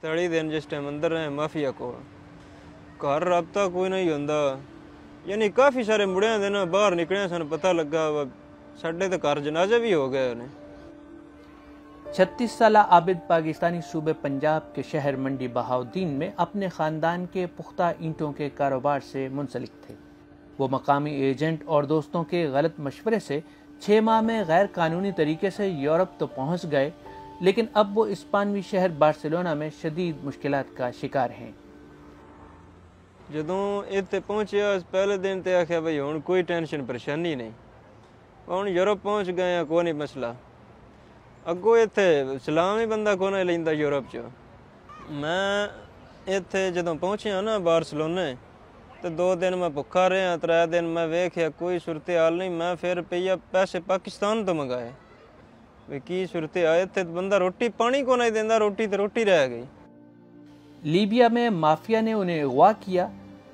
43 दिन जिस टाइम अंदर रहे माफिया को घर रबता कोई नहीं होंदा, यानी काफ़ी सारे मुड़िया दे ना बाहर निकले सन, पता लगा साडे तो घर जनाजे भी हो गए उन्हें। 36 साल आबिद पाकिस्तानी सूबे पंजाब के शहर मंडी बहाउद्दीन में अपने ख़ानदान के पुख्ता ईंटों के कारोबार से मुंसलिक थे। वो मकामी एजेंट और दोस्तों के गलत मशवरे से 6 माह में गैर कानूनी तरीके से यूरोप तो पहुंच गए, लेकिन अब वो स्पेनी शहर बार्सिलोना में शदीद मुश्किलात का शिकार हैं। जदों इत्थे पहुंचे पहले दिन ते आख्या भाई हुण कोई टेंशन परेशानी नहीं, हुण यूरोप पहुंच गए हैं, कोई नहीं मसला। अगों इत्थे सलाम ही बंदा कोई नहीं लैंदा यूरोप च। मैं इत्थे जदों पहुंचिया ना बार्सिलोने तो 2 दिन मैं भुखा रहा, 3 दिन मैं वेख्या कोई सूरत हाल नहीं, मैं फिर पईया पैसे पाकिस्तान तो मंगाए भी की सूरत हाल। इत्थे बंदा रोटी पानी को नहीं देंदा, रोटी तो रोटी रह गई। लीबिया में माफिया ने उन्हें अगवा किया,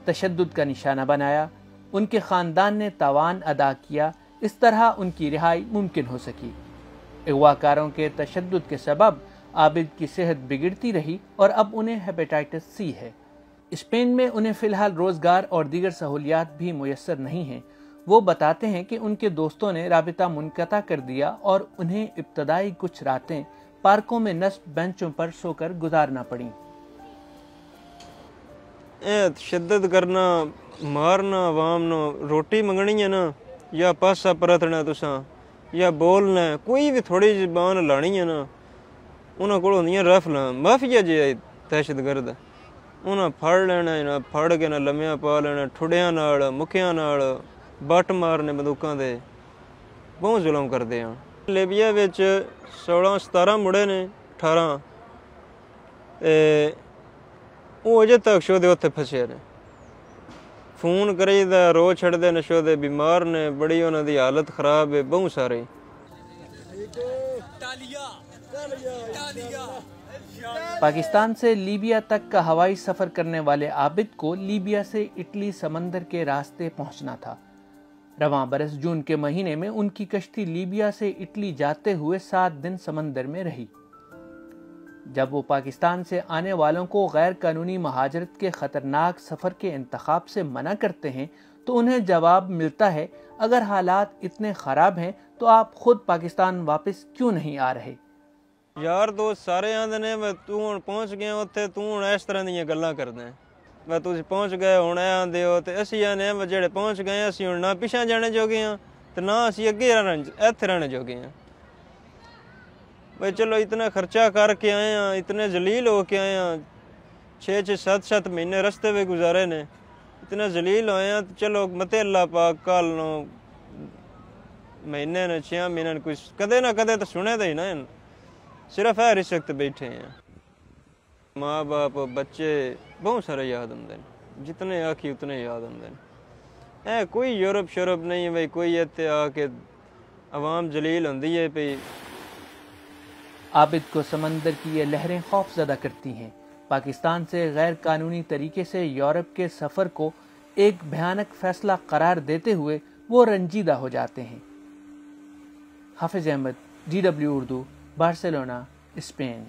तशद्दुद का निशाना बनाया, उनके ख़ानदान ने तावान अदा किया, इस तरह उनकी रिहाई मुमकिन हो सकी। अगवाकारों के तशद्दुद के सबब आबिद की सेहत बिगड़ती रही और अब उन्हें हेपेटाइटिस सी है। स्पेन में उन्हें फ़िलहाल रोज़गार और दीगर सहूलियात भी मुयस्सर नहीं हैं। वो बताते हैं कि उनके दोस्तों ने राबिता मुनक़ता कर दिया और उन्हें इब्तदाई कुछ रातें पार्कों में नस्ब बेंचों पर सोकर गुजारना पड़ी। तशद्दुद करना, मारना, अवाम नो रोटी मंगनी है ना, या पासा परतना तुसा या बोलना, कोई भी थोड़ी ज़बान लानी है ना, उन्होंने कोल होंदियां रफलां। माफिया जी दहशतगर्द उन्हें फड़ लेना ना, फड़ के ना लम्मिया पा लेना, ठुड़िया नाल मुखिया नाल बट मारने बंदूकों दे, बहुत जुल्म करते हैं। लीबिया विच 16-17 मुड़े ने, 18 वो अजे तक शो दे उत्थे फसे ने। फोन करीदा रो छड़दे ने, शो दे बीमार ने, बड़ी उन्हां दी हालत खराब है, बहुत सारे। पाकिस्तान से लीबिया तक का हवाई सफर करने वाले आबिद को लीबिया से इटली समंदर के रास्ते पहुंचना था। रवां बरस जून के महीने में उनकी कश्ती लीबिया से इटली जाते हुए 7 दिन समंदर में रही। जब वो पाकिस्तान से आने वालों को गैर कानूनी महाजरत के खतरनाक सफर के इंतखाब से मना करते हैं तो उन्हें जवाब मिलता है, अगर हालात इतने खराब हैं तो आप खुद पाकिस्तान वापस क्यों नहीं आ रहे। यार दोस्त सारे आंदे ने मैं तू हुण पहुंच गया उत्थे, तू हुण इस तरह दी गल्लां करदा है, मैं तुसीं पहुंच गए हुण आंदे हो ते असीं आने मैं जेड़े पहुंच गए असीं हुण ना पिछां जाने जोगे हां ते ना असीं अगे इत्थे रहने जोगे हां। भाई चलो इतना खर्चा करके आए हैं, इतने जलील हो के आए हैं, 6-7 महीने रस्ते में गुजारे ने, इतने जलील होए हैं, तो चलो मते अल्लाह पाक कल नो महीने ने 6 महीने ने कुछ कदे ना कदे तो सुने तो ही ना, सिर्फ है रिश्ते बैठे हैं। माँ बाप बच्चे बहुत सारे याद आते हैं, जितने आखी उतने याद आते हैं। कोई यूरोप शोरप नहीं है भाई, कोई इतने आके अवाम जलील होंदी है भाई। आबिद को समंदर की ये लहरें खौफजदा करती हैं। पाकिस्तान से गैर कानूनी तरीके से यूरोप के सफ़र को एक भयानक फैसला करार देते हुए वो रंजीदा हो जाते हैं। Hafiz Ahmad, DW Urdu, Barcelona, Spain.